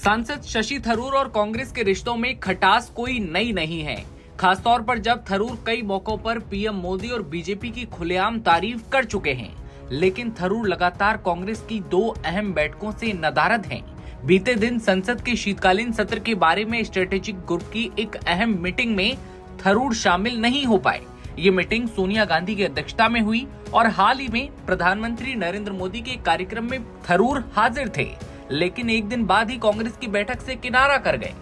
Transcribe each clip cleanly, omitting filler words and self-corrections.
सांसद शशि थरूर और कांग्रेस के रिश्तों में खटास कोई नई नहीं है, खासतौर पर जब थरूर कई मौकों पर पीएम मोदी और बीजेपी की खुलेआम तारीफ कर चुके हैं। लेकिन थरूर लगातार कांग्रेस की दो अहम बैठकों से नदारद हैं। बीते दिन संसद के शीतकालीन सत्र के बारे में स्ट्रेटेजिक ग्रुप की एक अहम मीटिंग में थरूर शामिल नहीं हो पाए। ये मीटिंग सोनिया गांधी की अध्यक्षता में हुई और हाल ही में प्रधानमंत्री नरेंद्र मोदी के कार्यक्रम में थरूर हाजिर थे, लेकिन एक दिन बाद ही कांग्रेस की बैठक से किनारा कर गए।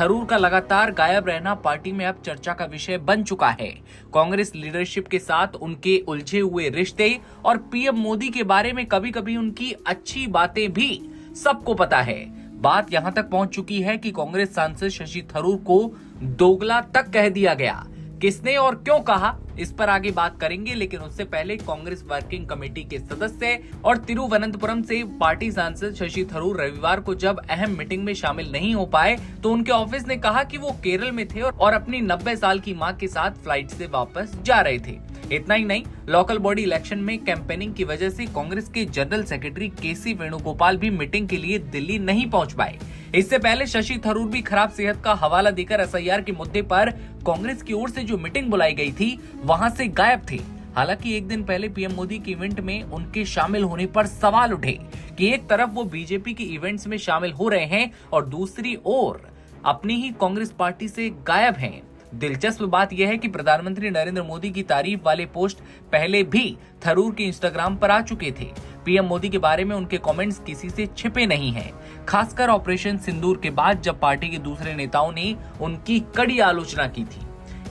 थरूर का लगातार गायब रहना पार्टी में अब चर्चा का विषय बन चुका है। कांग्रेस लीडरशिप के साथ उनके उलझे हुए रिश्ते और पीएम मोदी के बारे में कभी-कभी उनकी अच्छी बातें भी सबको पता है। बात यहां तक पहुंच चुकी है कि कांग्रेस सांसद शशि थरूर को दोगला तक कह दिया गया। किसने और क्यों कहा, इस पर आगे बात करेंगे, लेकिन उससे पहले कांग्रेस वर्किंग कमेटी के सदस्य और तिरुवनंतपुरम से पार्टी सांसद शशि थरूर रविवार को जब अहम मीटिंग में शामिल नहीं हो पाए तो उनके ऑफिस ने कहा कि वो केरल में थे और अपनी 90 साल की मां के साथ फ्लाइट से वापस जा रहे थे। इतना ही नहीं, लोकल बॉडी इलेक्शन में कैंपेनिंग की वजह से कांग्रेस के जनरल सेक्रेटरी केसी वेणुगोपाल भी मीटिंग के लिए दिल्ली नहीं पहुंच पाए। इससे पहले शशि थरूर भी खराब सेहत का हवाला देकर एसआईआर के मुद्दे पर कांग्रेस की ओर से जो मीटिंग बुलाई गई थी वहां से गायब थे। हालांकि एक दिन पहले पीएम मोदी के इवेंट में उनके शामिल होने पर सवाल उठे कि एक तरफ वो बीजेपी के इवेंट्स में शामिल हो रहे हैं और दूसरी ओर अपनी ही कांग्रेस पार्टी से गायब हैं। दिलचस्प बात यह है कि प्रधानमंत्री नरेंद्र मोदी की तारीफ वाले पोस्ट पहले भी थरूर के इंस्टाग्राम पर आ चुके थे। पीएम मोदी के बारे में उनके कमेंट्स किसी से छिपे नहीं हैं, खासकर ऑपरेशन सिंदूर के बाद जब पार्टी के दूसरे नेताओं ने उनकी कड़ी आलोचना की थी।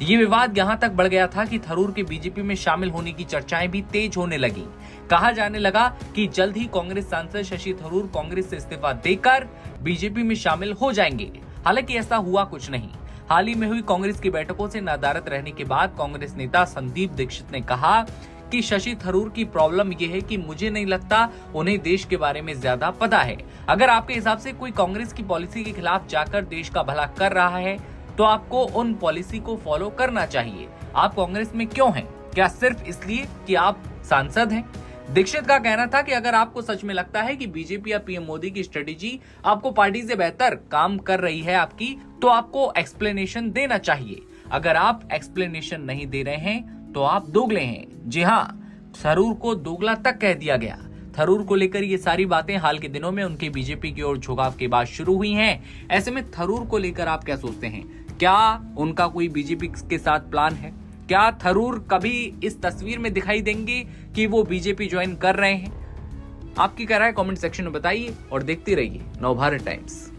ये विवाद यहाँ तक बढ़ गया था कि थरूर के बीजेपी में शामिल होने की चर्चाएं भी तेज होने लगी। कहा जाने लगा कि जल्द ही कांग्रेस सांसद शशि थरूर कांग्रेस से इस्तीफा देकर बीजेपी में शामिल हो जाएंगे। हालांकि ऐसा हुआ कुछ नहीं। हाल ही में हुई कांग्रेस की बैठकों से नदारद रहने के बाद कांग्रेस नेता संदीप दीक्षित ने कहा कि शशि थरूर की प्रॉब्लम यह है कि मुझे नहीं लगता उन्हें देश के बारे में ज्यादा पता है। अगर आपके हिसाब से कोई कांग्रेस की पॉलिसी के खिलाफ जाकर देश का भला कर रहा है तो आपको उन पॉलिसी को फॉलो करना चाहिए। आप कांग्रेस में क्यों हैं? क्या सिर्फ इसलिए कि आप सांसद हैं? दीक्षित का कहना था कि अगर आपको सच में लगता है कि बीजेपी या पीएम मोदी की स्ट्रेटेजी आपको पार्टी से बेहतर काम कर रही है आपकी, तो आपको एक्सप्लेनेशन देना चाहिए। अगर आप एक्सप्लेनेशन नहीं दे रहे हैं तो आप दोगले हैं। जी हाँ, थरूर को दोगला तक कह दिया गया। थरूर को लेकर ये सारी बातें हाल के दिनों में उनके बीजेपी की ओर झुकाव के बाद शुरू हुई हैं। ऐसे में थरूर को लेकर आप क्या सोचते हैं? क्या उनका कोई बीजेपी के साथ प्लान है? क्या थरूर कभी इस तस्वीर में दिखाई देंगे कि वो बीजेपी ज्वाइन कर रहे हैं? आपकी क्या राय कमेंट सेक्शन में बताइए और देखते रहिए नवभारत टाइम्स।